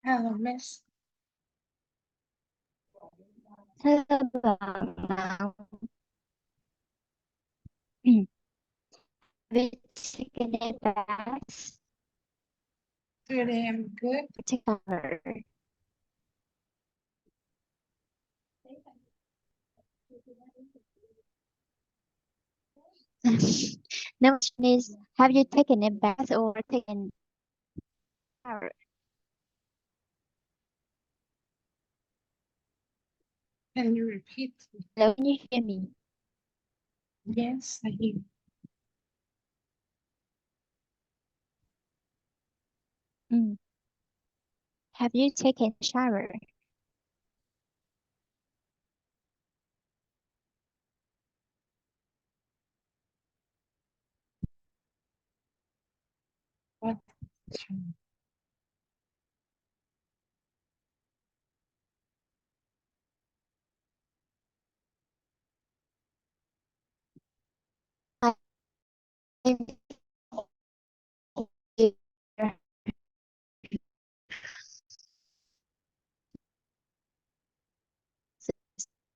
Hello, Miss. Hello bạn. With taken a bath Today I'm good. to cover. The question is, have you taken a bath or taken a shower? Can you repeat? Hello, can you hear me? Yes, I hear. Have you taken a shower? What?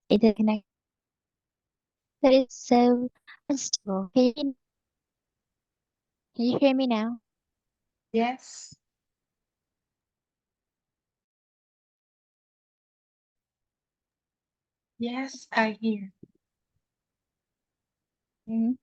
Interconnect. That is so unstable. Can you hear me now? Yes. Yes, I hear. Mm.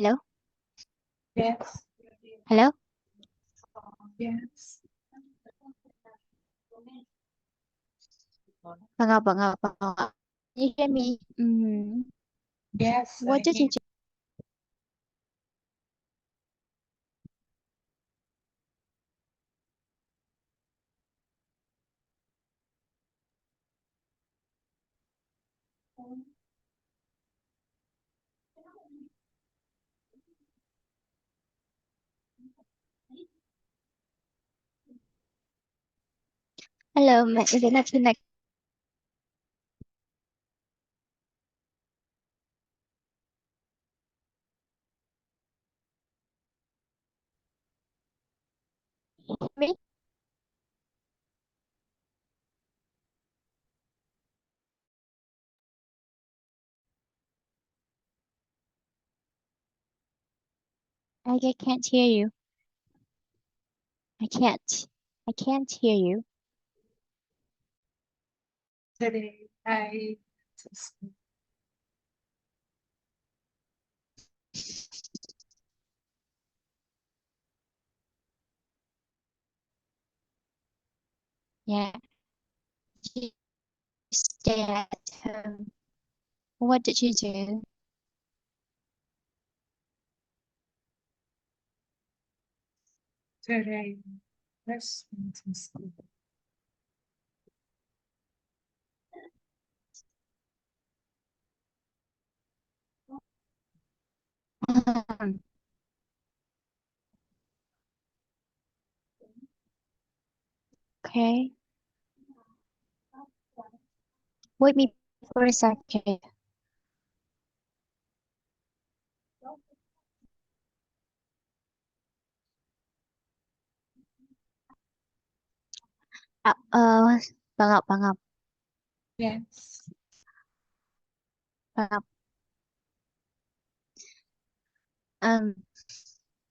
Hello? Yes. Hello? Yes. Bạn Ngọc. Can you hear me? Yes, What I did hear. you do? Hello, internet connect me? I can't hear you. I can't. I can't hear you. Today I just Yeah. You stay at home. What did you do? today just went to school. Um, okay. Wait me for a second. À, bạn Ngọc. Yes. Bạn Ngọc. Um,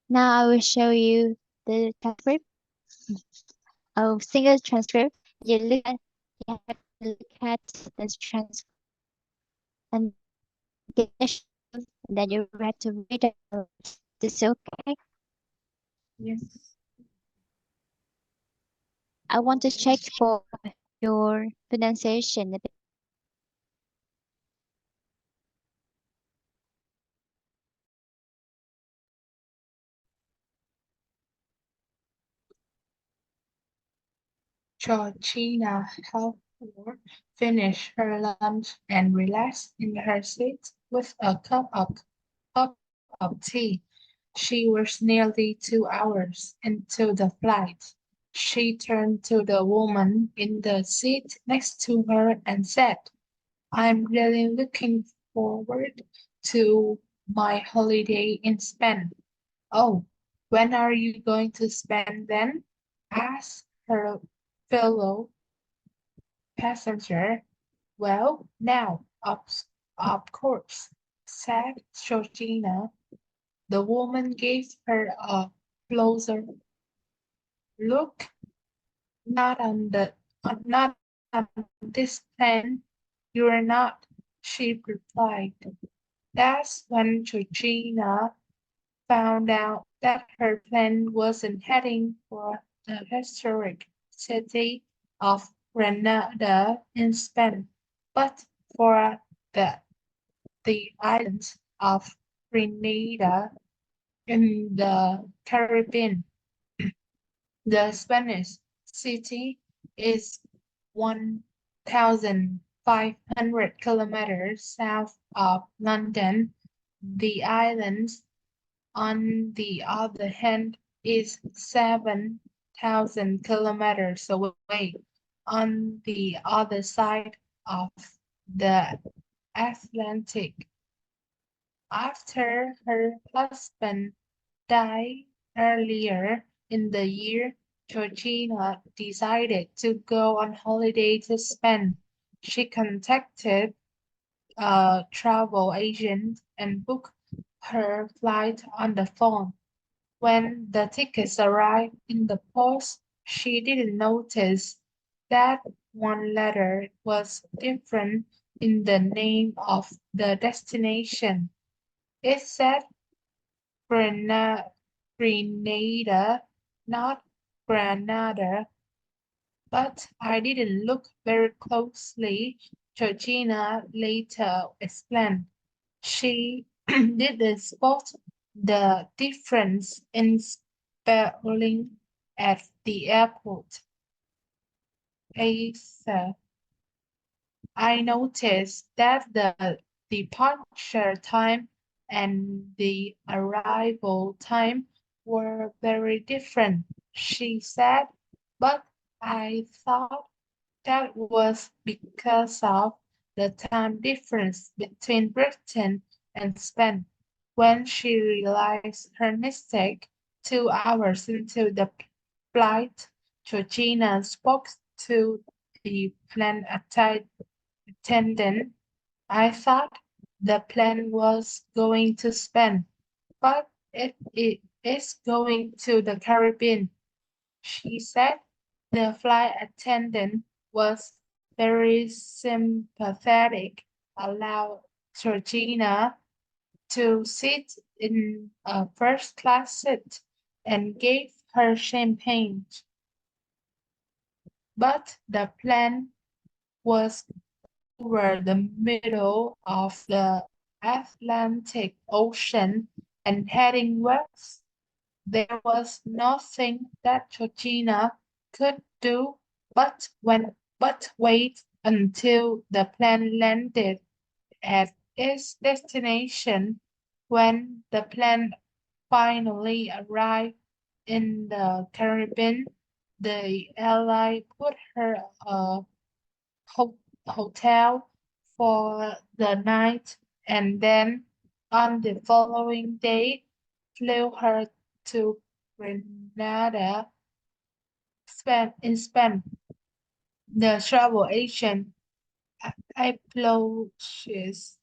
Now I will show you the transcript of single transcript. You have to look at this transcript and get a show, and then you have to read it. This okay? Yes. I want to check for your pronunciation. Georgina helped her finish her lunch and relaxed in her seat with a cup of tea. She was nearly 2 hours into the flight. She turned to the woman in the seat next to her and said, I'm really looking forward to my holiday in Spain. Oh, when are you going to Spain then? Asked her fellow passenger. Well, now, of course, said Georgina. The woman gave her a closer look. Not on this plane. You're not, she replied. That's when Georgina found out that her plane wasn't heading for the historic city of Granada in Spain, but for the, the island of Grenada in the Caribbean. The Spanish city is 1,500 kilometers south of London. The island, on the other hand, is 7,000 kilometers away on the other side of the Atlantic. After her husband died earlier in the year, Georgina decided to go on holiday to Spain. She contacted a travel agent and booked her flight on the phone. When the tickets arrived in the post, she didn't notice that one letter was different in the name of the destination. It said Grenada, not Granada, but I didn't look very closely. Georgina later explained. She didn't spot the difference in spelling at the airport. Asa, I noticed that the departure time and the arrival time were very different, she said, but I thought that was because of the time difference between Britain and Spain. When she realized her mistake 2 hours into the flight, Georgina spoke to the plane attendant. I thought the plane was going to Spain, but it is going to the Caribbean, she said. The flight attendant was very sympathetic, allowed Georgina to sit in a first class seat and gave her champagne. But the plane was over the middle of the Atlantic Ocean and heading west. There was nothing that Georgina could do but wait until the plane landed at its destination. When the plane finally arrived in the Caribbean, the airline put her a hotel for the night and then on the following day flew her to Grenada, Spain. The travel agent approaches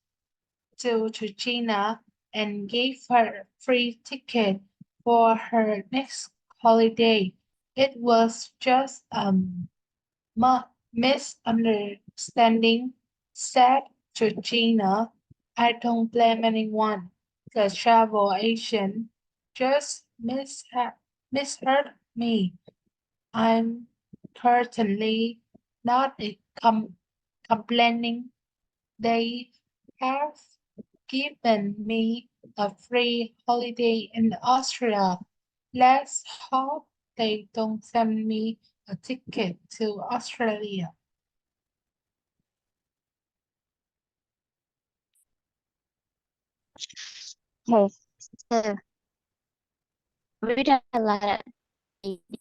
to Georgina and gave her a free ticket for her next holiday. It was just a misunderstanding, said Georgina. I don't blame anyone. The travel agent just misheard me. I'm Certainly not a complaining. They have given me a free holiday in Austria. Let's hope they don't send me a ticket to Australia. Okay, so read out loud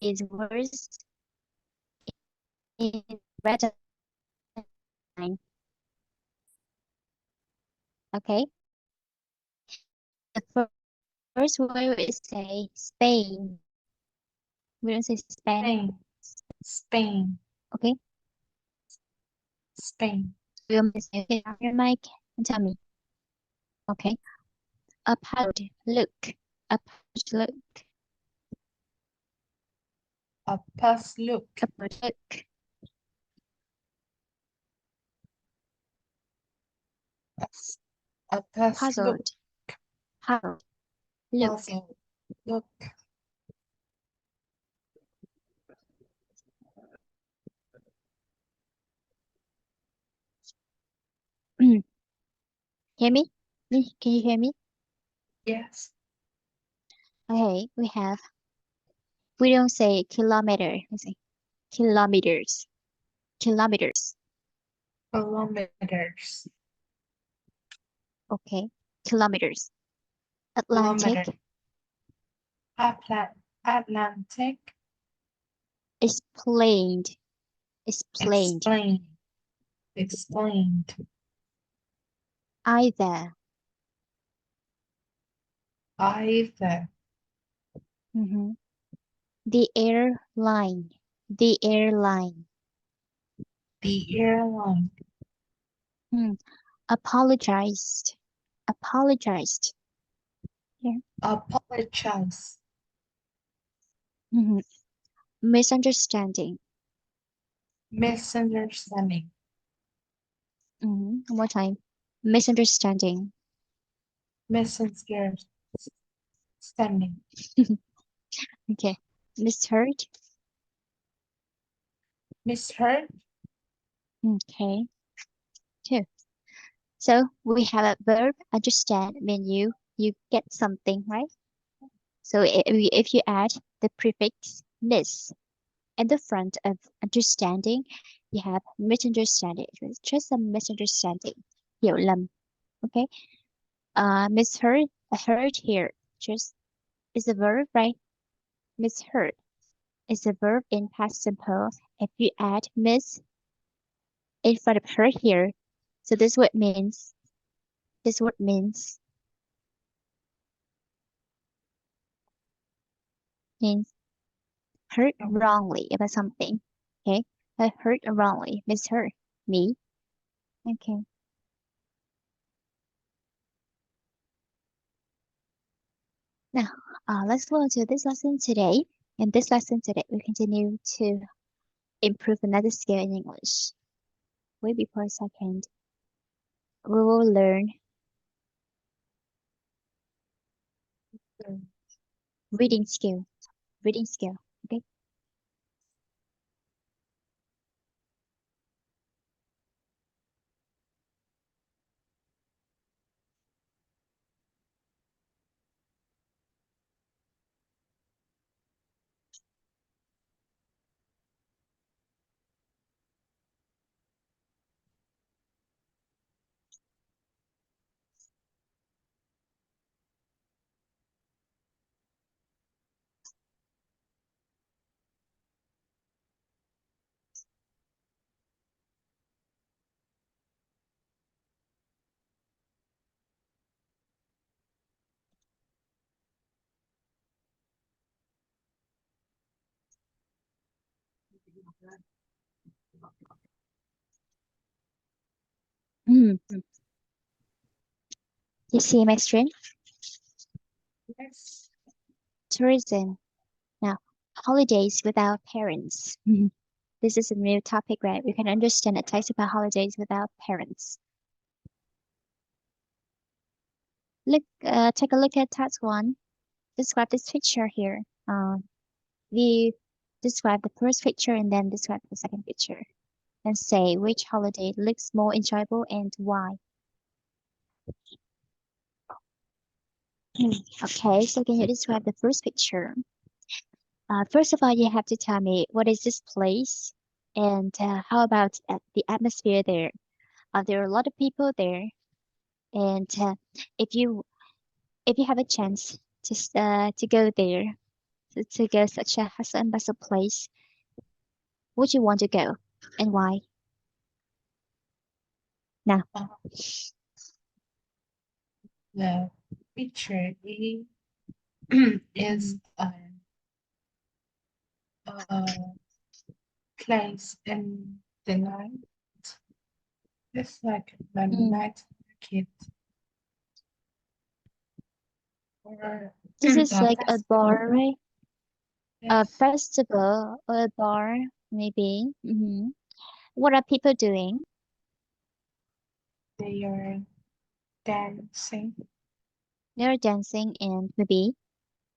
these words in red line. Okay, the first word we say Spain. We don't say Spain. Spain, Okay, Spain, you can have your mic and tell me. Okay, upward look, upward look, a bus look, upward look, a, a bus look, puzzled, puzzled, look. puzzle, look, Hear me? Can you hear me? yes, Okay, we don't say kilometer, we say kilometers, kilometers. kilometers, Okay, kilometers. Atlantic, kilometer, Atlantic, explained, explained. explain, explained, Either. either, The airline, the airline. the airline, Apologized, apologized. Here. apologize, Misunderstanding. misunderstanding, One more time. Misunderstanding. misunderstanding, Okay. Misheard. misheard, Okay. Two. So we have a verb understand mean you get something, right? So if you add the prefix miss at the front of understanding, you have misunderstanding. It's just a misunderstanding. Hiểu lầm. Okay. Misheard, heard here. Just is a verb, right? Misheard is a verb in past simple. If you add miss in front of her here, so this word means heard wrongly about something. Okay, I heard wrongly, misheard me. Okay. Now, let's go on to this lesson today. In this lesson today, we continue to improve another skill in English. Wait before a second. We will learn reading skill. Reading skill. Okay. You see my screen? yes, Tourism. Now, holidays without parents. This is a new topic, right? We can understand it talks about holidays without parents. Look, take a look at task 1. Describe this picture here. The describe the first picture and then describe the second picture. And say which holiday looks more enjoyable and why. Okay, so can you describe the first picture? First of all, you have to tell me what is this place and how about the atmosphere there? Are there a lot of people there? And if you have a chance to go there, to go such a hustle and bustle place, would you want to go and why? Now, Uh, the picture is a place in the night. It's like the mm, night market or this is a like a festival. bar, right? A Yes, festival or a bar, maybe. What are people doing? they are dancing. They're dancing and maybe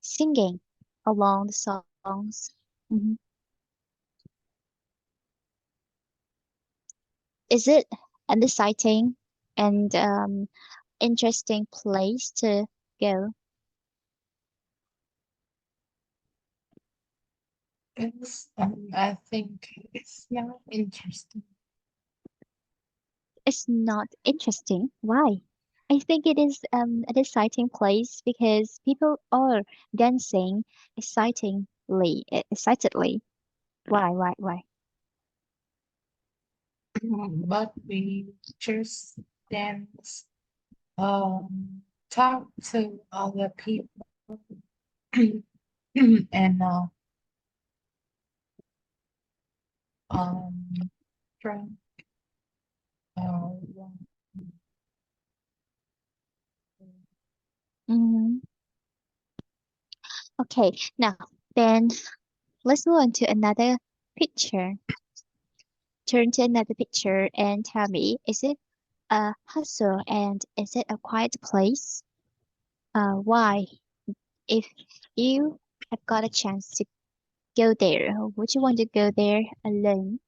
singing along the songs. Mhm. Is it an exciting and interesting place to go? I think it's not interesting. It's not interesting. Why? I think it is an exciting place because people are dancing excitedly. Why? But we just dance, talk to other people, and um, drink. Uh, hmm Okay, now then let's move on to another picture. Turn to another picture and tell me, is it a hustle and is it a quiet place? Why? If you have got a chance to go there, would you want to go there alone?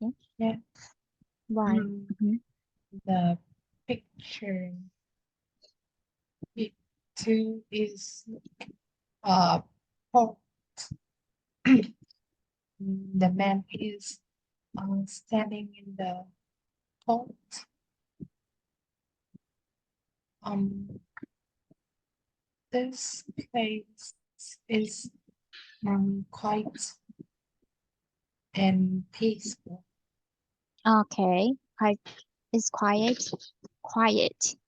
Yeah. yeah. Why? Mm, hmm the picture it too is uh port. The man is standing in the port. Um, this place is quite and peaceful. Okay. It's quiet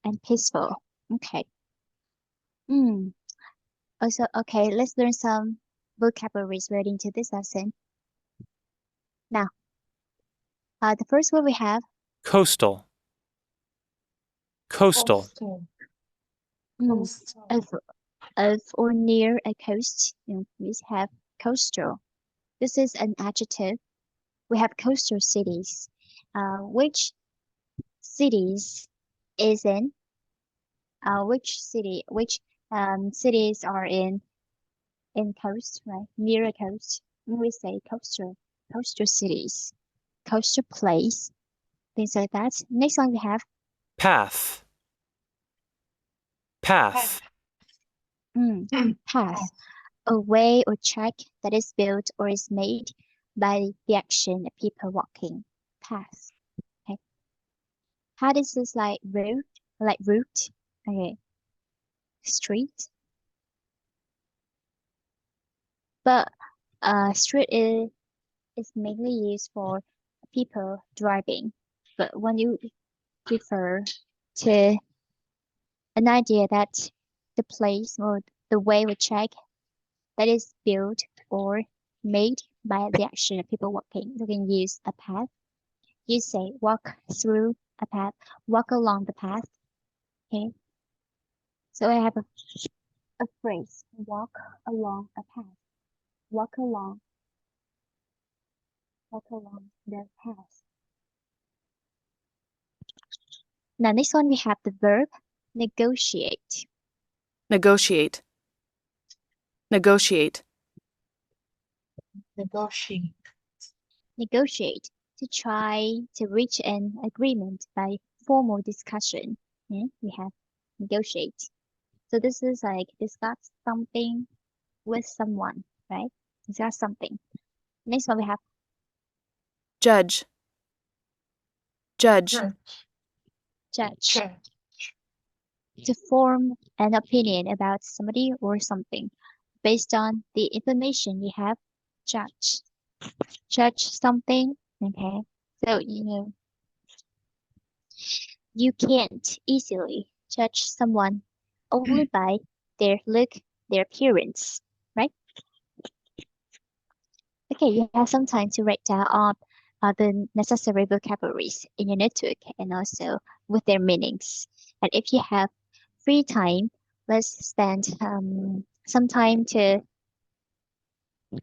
and peaceful. Okay. Hmm. Also, okay, let's learn some vocabularies relating to this lesson. Now, the first word we have, Coastal. Coastal. Coastal, mm, coastal. of or near a coast. We have coastal. This is an adjective. We have coastal cities. Which cities is in? Which cities are in coast, right? Near a coast. When we say coastal cities, coastal place, things like that. Next one we have Path. Path. Path. path, a way or track that is built or is made by the action of people walking. Path. Okay. Path is just like route. Okay. Street. But street is mainly used for people driving. But when you refer to an idea that the place or the way we check that is built or made by the action of people walking, you can use a path. You say walk through a path, walk along the path. Okay. So I have a phrase, walk along a path, walk along, walk along the path. Now, next one we have the verb negotiate. Negotiate. Negotiate. Negotiate. Negotiate. To try to reach an agreement by formal discussion. We have negotiate. So this is like discuss something with someone, right? Discuss something. Next one we have Judge. Judge. Judge. judge. Judge. To form an opinion about somebody or something based on the information you have. Judge. Judge something. Okay. So you can't easily judge someone only by their look, their appearance, right? Okay, you have some time to write down all the necessary vocabularies in your notebook and also with their meanings. And if you have free time, let's spend some time to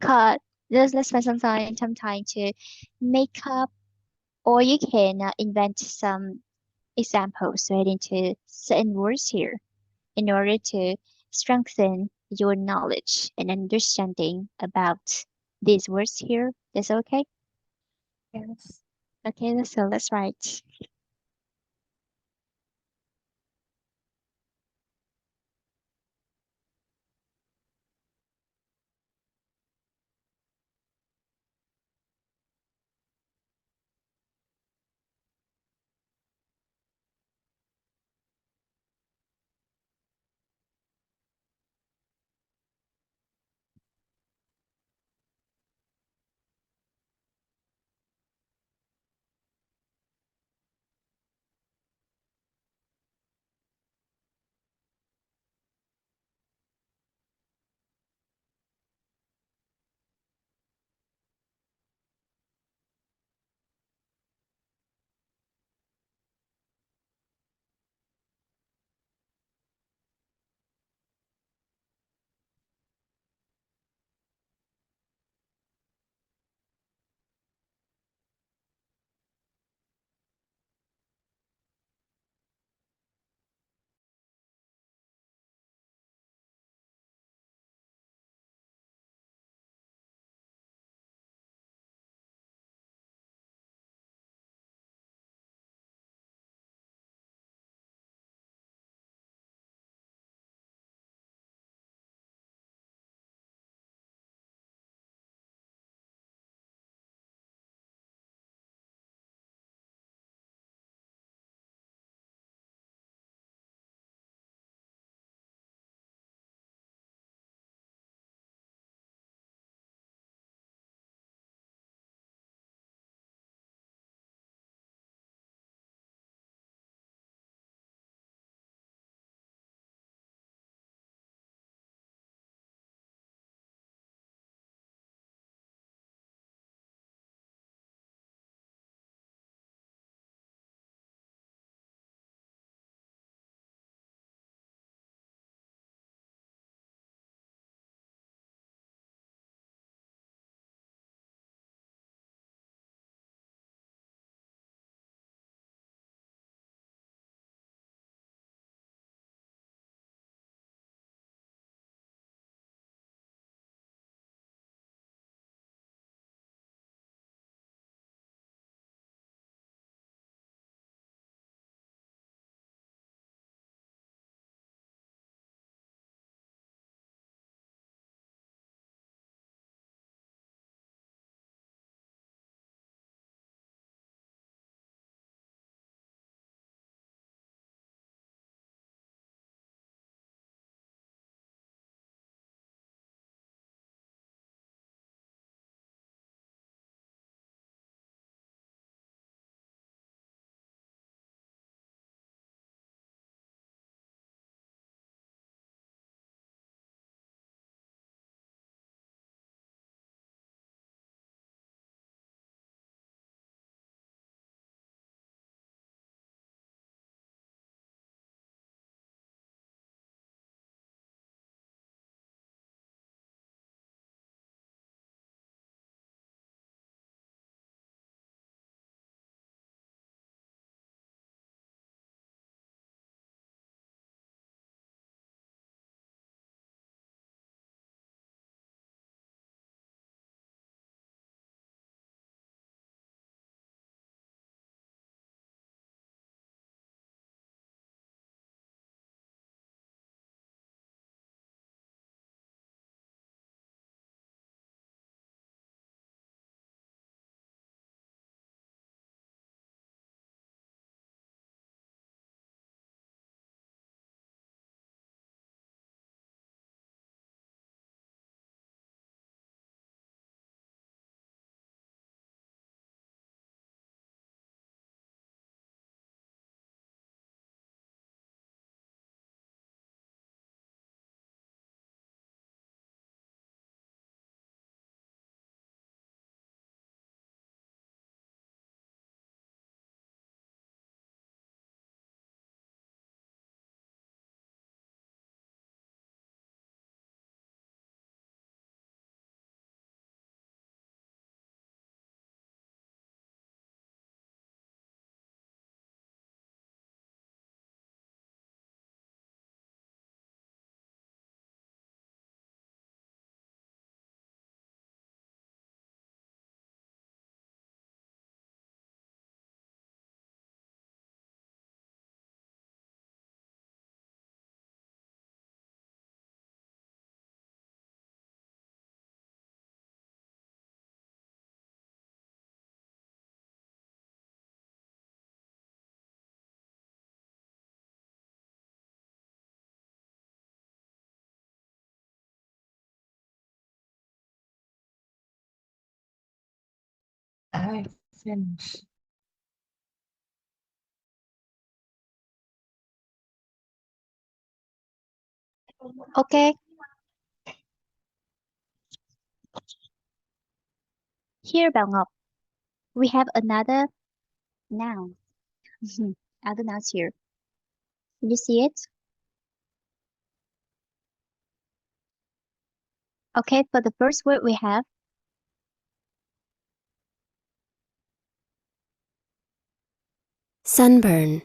cut. Let's spend some time to make up, or you can invent some examples relating to certain words here in order to strengthen your knowledge and understanding about these words here. Is that okay? Yes. Okay, so let's write. I finish. Okay. Here, Bảo Ngọc, we have another noun. Other nouns here. Can you see it? Okay, for the first word we have sunburn,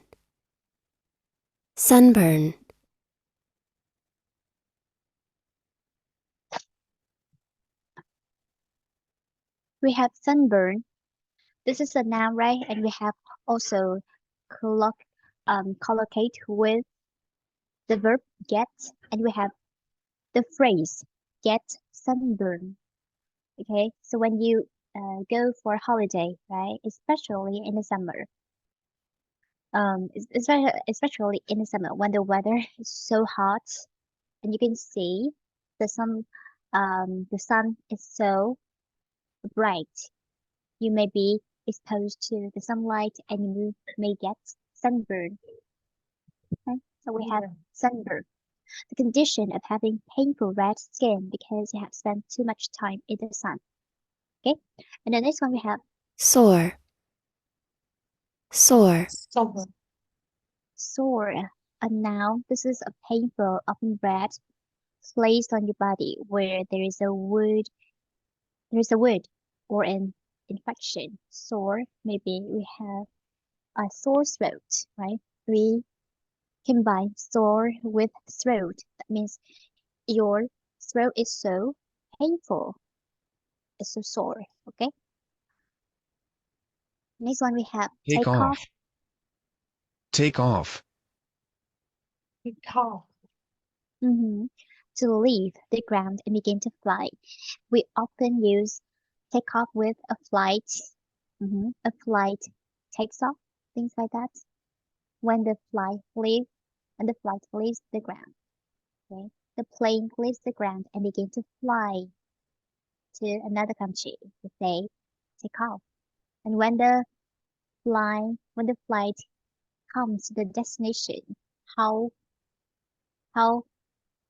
sunburn, sunburn. This is a noun, right? And we have also collocate with the verb get, and we have the phrase get sunburn. Okay, so when you go for a holiday, right, especially in the summer, especially in the summer when the weather is so hot and you can see the sun is so bright, you may be exposed to the sunlight and you may get sunburn. Okay? So we have Yeah. sunburn, the condition of having painful red skin because you have spent too much time in the sun. Okay, and the next one we have sore, sore, Sore. sore, a noun. This is a painful, often red, placed on your body where there is a wound or an infection. Sore, maybe we have a sore throat, right? We combine sore with throat. That means your throat is so painful, it's so sore. Okay. Next one we have Take take off. off. Take off. Because. To leave the ground and begin to fly. We often use take off with a flight. A flight takes off, things like that. When the flight leaves and the flight leaves the ground. Okay, the plane leaves the ground and begin to fly to another country. We say take off. And when the flight comes to the destination, how how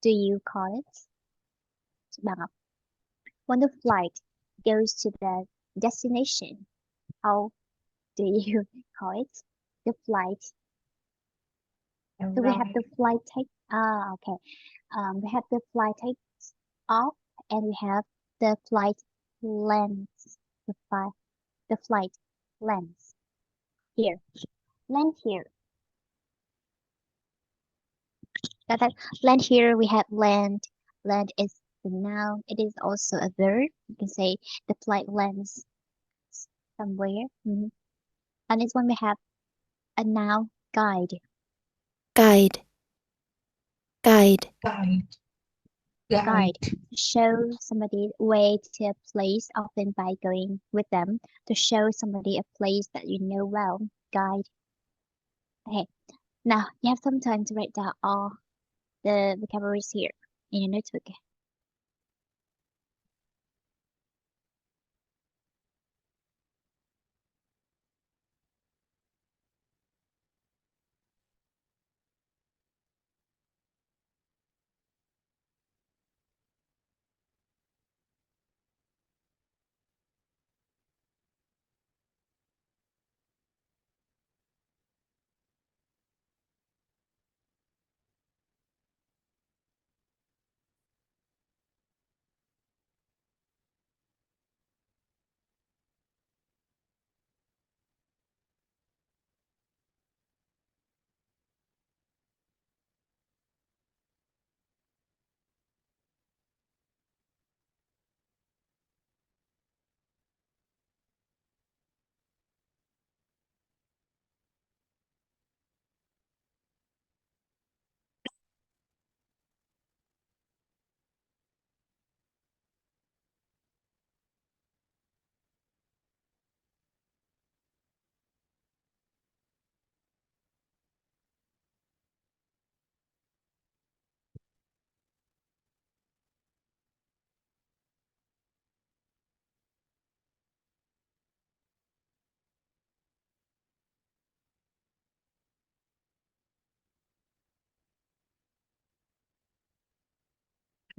do you call it? Bằng Ngọc. When the flight goes to the destination, how do you call it? The flight. So we have the Arrive. flight take. Okay. We have the flight takes off, and we have the flight lands. The flight lands here. Land here. That land here. We have land. Land is the noun. It is also a verb. You can say the flight lands somewhere. And it's when we have a noun guide. guide, guide, Guide. Guide. Guide. Show somebody way to a place, often by going with them to show somebody a place that you know well. Guide. Okay. Now you have some time to write down all the vocabularies here in your notebook.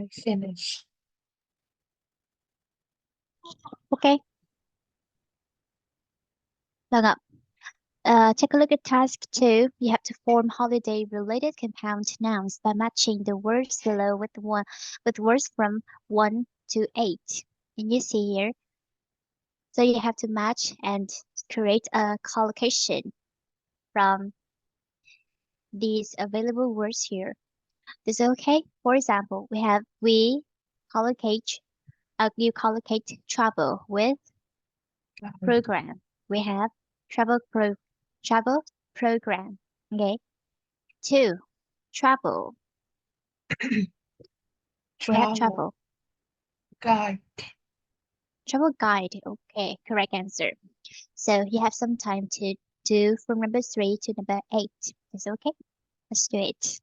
I finish. Okay. Vâng ạ. Take a look at task 2. You have to form holiday-related compound nouns by matching the words below with words from 1 to 8. And you see here, so you have to match and create a collocation from these available words here. Is it okay? For example, we have you collocate travel with program. We have travel program. Okay. 2, travel. We have travel. Guide. Travel guide. Okay, correct answer. So you have some time to do from number 3 to number 8. Is it okay? Let's do it.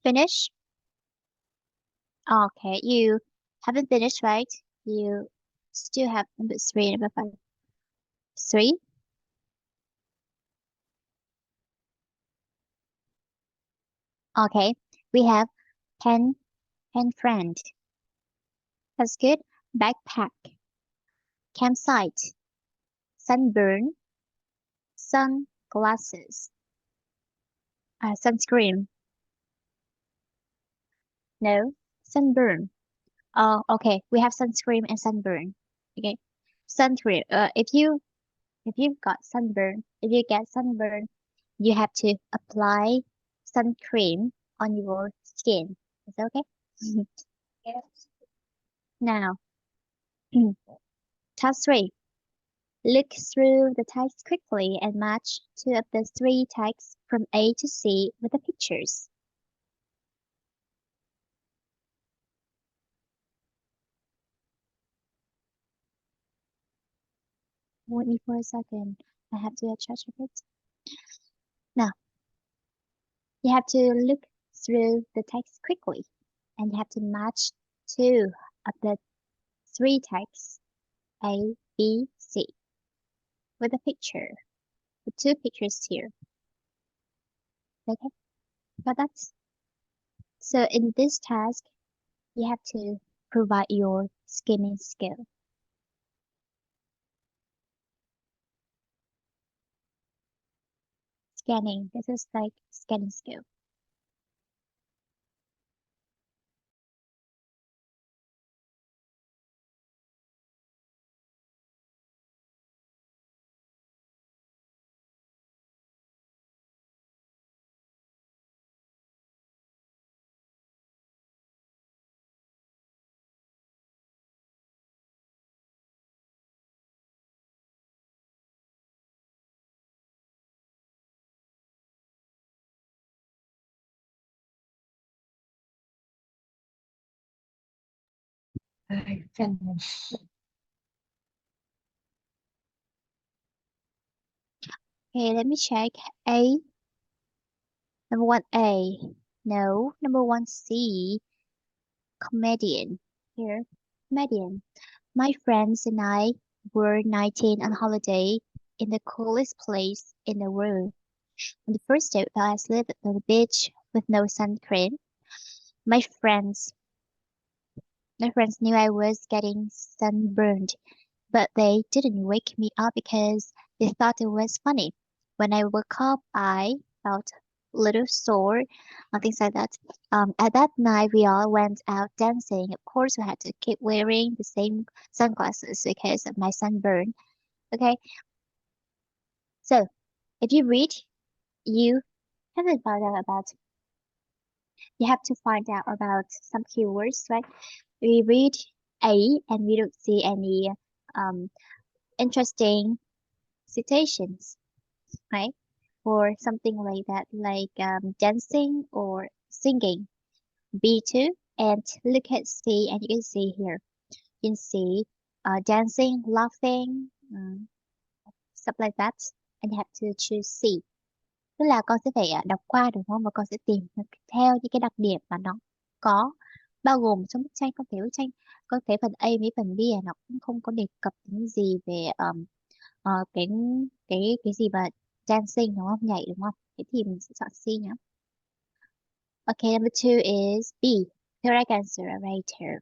Finish? Okay, you haven't finished, right? You still have number 3, number 5. 3? Okay, we have pen friend. That's good. Backpack. Campsite. Sunburn. Sunglasses. Sunscreen. No, sunburn. Oh, okay. We have sunscreen and sunburn. Okay, sunscreen. If you get sunburn, you have to apply sun cream on your skin. Is that okay? Yes. Now, task 3. Look through the text quickly and match 2 of the 3 texts from A to C with the pictures. Wait me for a second. I have to adjust a bit. Now, you have to look through the text quickly and you have to match 2 of the 3 texts A, B, C with a picture. The 2 pictures here. Okay, got that? So in this task, you have to provide your skimming skill. Scanning, this is like scanning skill. I finish. Okay, let me check. A, number 1A. No, number 1C. Comedian. Here, comedian. My friends and I were 19 on holiday in the coolest place in the world. On the first day, I slept on the beach with no sun cream. My friends, my friends knew I was getting sunburned, but they didn't wake me up because They thought it was funny. When I woke up, I felt a little sore, things like that. At that night, we all went out dancing. Of course, we had to keep wearing the same sunglasses because of my sunburn. Okay, so if you read, you haven't found out about. You have to find out about some keywords, right? We read A and we don't see any um, interesting citations, right? Or something like that, like dancing or singing. B2 and look at C and you can see here. You can see dancing, laughing, stuff like that. And you have to choose C. Tức là con sẽ phải đọc qua đúng không? Và con sẽ tìm theo những cái đặc điểm mà nó có bao gồm trong bức tranh. Con thấy bức tranh, con thấy phần A với phần B nó cũng không có đề cập đến gì về ờ, cái cái gì mà dancing đúng không? Nhảy đúng không? Thế thì mình sẽ chọn C nhé. Okay, number 2 is B. Correct answer right here.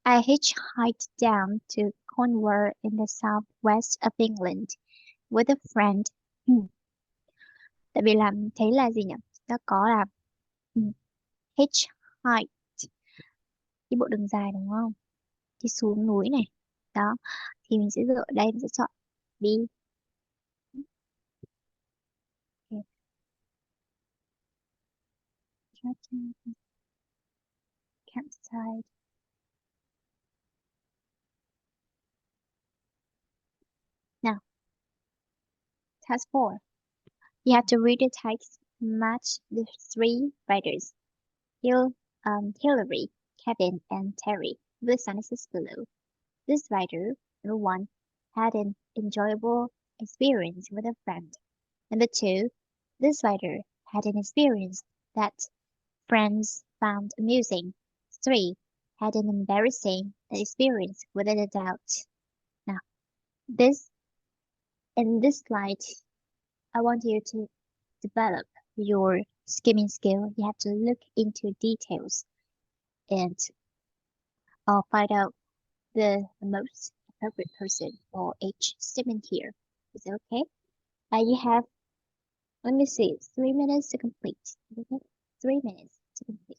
I hitchhiked down to Cornwall in the southwest of England with a friend. Tại vì làm thấy là gì nhỉ? Ta có là hitchhike, đi bộ đường dài đúng không? Đi xuống núi này. Đó, thì mình sẽ dựa ở đây, mình sẽ chọn B. Okay. Campsite. Now, task 4. You have to read the text, match the 3 writers, Hillary, Kevin, and Terry, with sentences below. This writer, number 1, had an enjoyable experience with a friend. Number 2, this writer had an experience that friends found amusing. 3, had an embarrassing experience with an adult. Now, in this slide, I want you to develop your skimming skill. You have to look into details and find out the most appropriate person for each statement here. Is it okay? You have, let me see, 3 minutes to complete. Okay? 3 minutes to complete.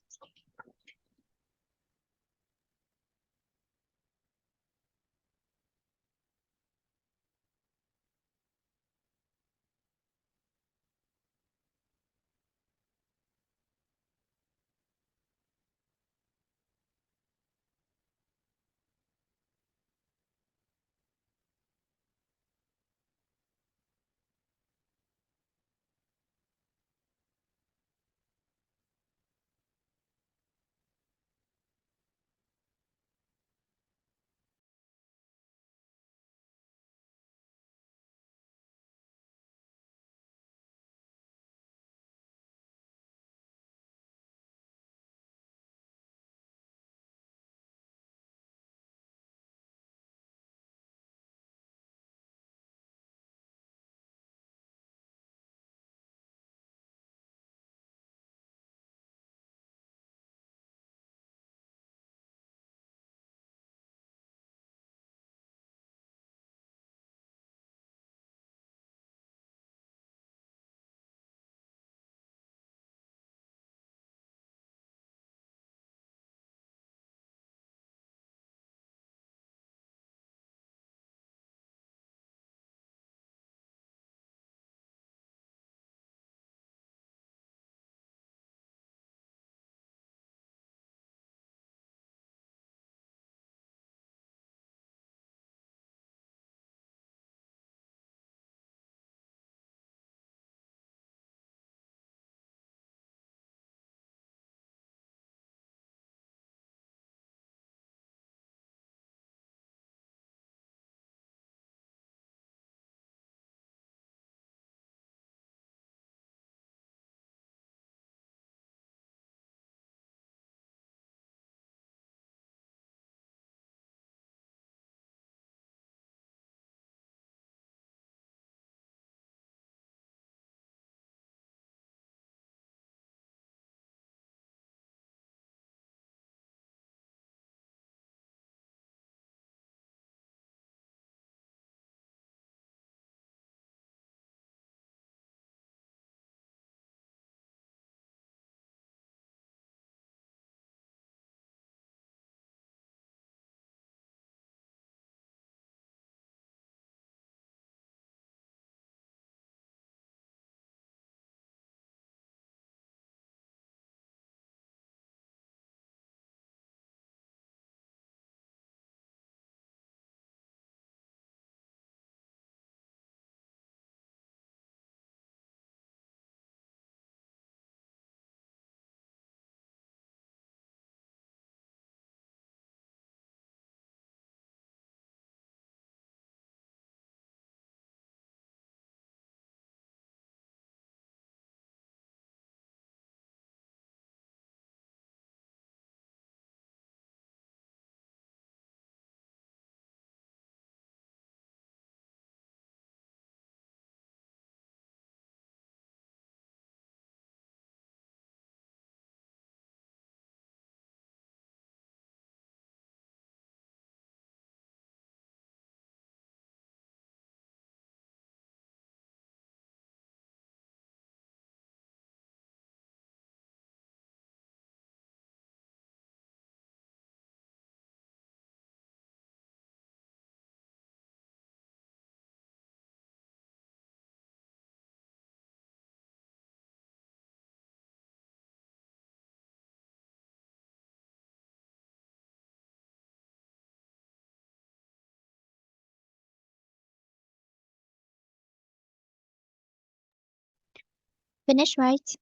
Finish, right?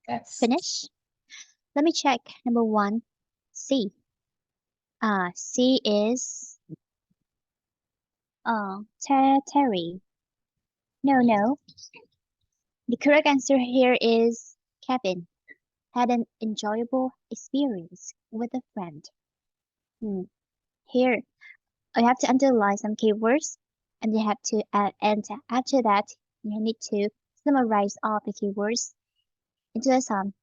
Yes. Finish. Let me check. Number 1, C. C is Terry. No. The correct answer here is Kevin. Had an enjoyable experience with a friend. Here, I have to underline some keywords, and you have to and after that, you need to summarize all the keywords into a sum,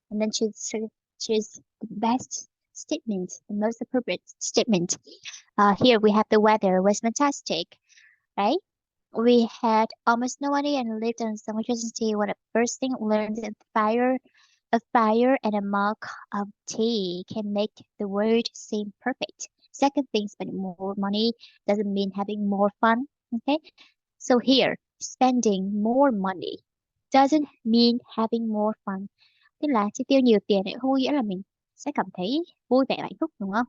and then choose the best statement, the most appropriate statement. Here we have the weather was fantastic, right? We had almost no money and lived on some electricity when at first thing learned that a fire and a mug of tea can make the world seem perfect. Second thing, spending more money doesn't mean having more fun. Okay? So here, spending more money doesn't mean having more fun. Tức là chi tiêu nhiều tiền thì không có nghĩa là mình sẽ cảm thấy vui vẻ và hạnh phúc, đúng không?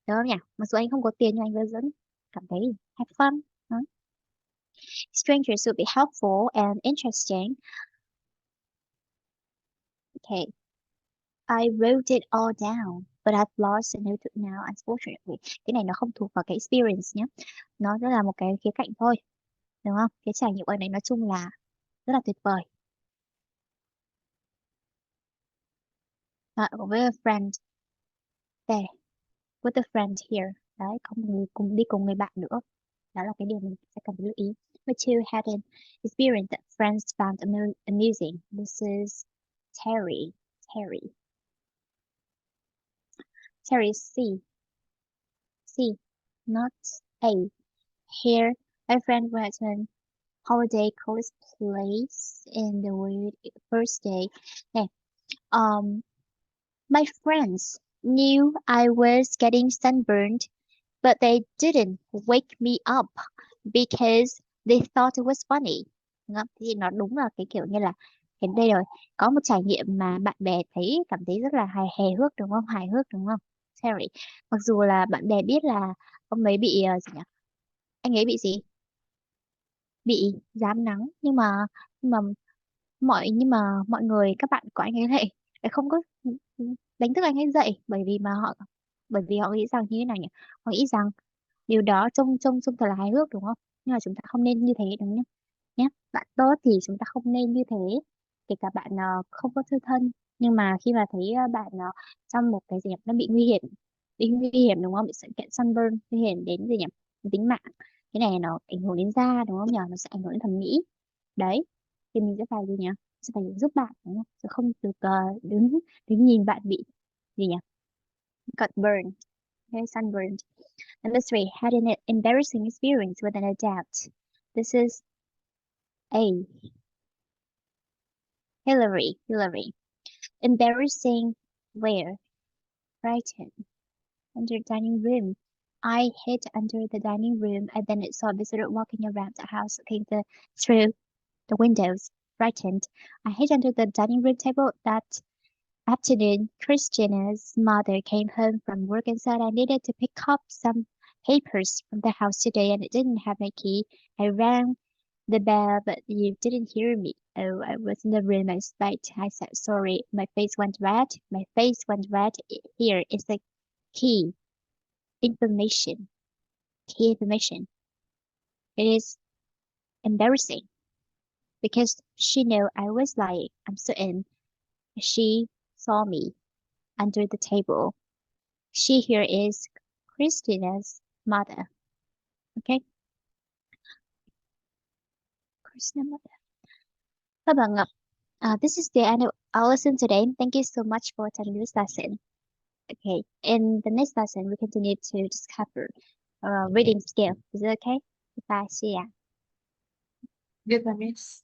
Được không nhỉ? Mặc dù anh không có tiền nhưng anh vẫn cảm thấy have fun. Strangers would be helpful and interesting. Okay. I wrote it all down, but I've lost the notebook now, unfortunately. Cái này nó không thuộc vào cái experience nhé. Nó rất là một cái khía cạnh thôi. Đúng không? Cái trải nghiệm ở này nói chung là rất là tuyệt vời. With a friend. There. With a friend here. Đấy, có một người đi cùng người bạn nữa. Đó là cái điều mình sẽ cần lưu ý. Number 2 had an experience that friends found amusing. This is Terry. Terry C, not A. Here, my friend went on holiday college place in the first day. Okay. My friends knew I was getting sunburned, but they didn't wake me up because they thought it was funny. Thì nó đúng là cái kiểu như là đây rồi, có một trải nghiệm mà bạn bè cảm thấy rất là hề hước, đúng không? Hài hước, đúng không? Terry. Mặc dù là bạn bè biết là ông ấy bị gì nhỉ? Anh ấy bị gì? Bị rám nắng, nhưng mà mọi người, các bạn của anh ấy lại không có đánh thức anh ấy dậy, bởi vì họ nghĩ rằng như thế nào nhỉ? Họ nghĩ rằng điều đó trông thật là hài hước, đúng không? Nhưng mà chúng ta không nên như thế, đúng không nhé? Bạn tốt thì chúng ta không nên như thế, kể cả bạn không có thư thân, nhưng mà khi mà thấy bạn trong một cái gì nhỉ? Nó bị nguy hiểm, đúng không? Bị sự kiện sunburn, nguy hiểm đến gì nhỉ? Đến tính mạng. Cái này nó ảnh hưởng đến da, đúng không nhỉ? Nó sẽ ảnh hưởng đến thẩm mỹ. Đấy, thì mình sẽ phải gì nhỉ? Sẽ phải giúp bạn, đúng không? Chứ không được đứng nhìn bạn bị gì nhỉ? Got burned, okay, sunburned. Number 3, had an embarrassing experience with an adult. This is A. Hillary. Embarrassing where? Frightened. Under dining room. I hid under the dining room and then it saw a visitor walking around the house looking through the windows. Frightened. I hid under the dining room table. That afternoon, Christina's mother came home from work and said I needed to pick up some papers from the house today and it didn't have my key. I rang the bell, but you didn't hear me. Oh, I was in the room. I said sorry. My face went red. Here is the key information. It is embarrassing because she knew I was lying. I'm certain she saw me under the table. She here is Christina's mother. Okay? Christina's mother. This is the end of our lesson today. Thank you so much for attending this lesson. Okay, in the next lesson, we continue to discover reading skill. Is it okay? Goodbye, see ya. Goodbye, miss.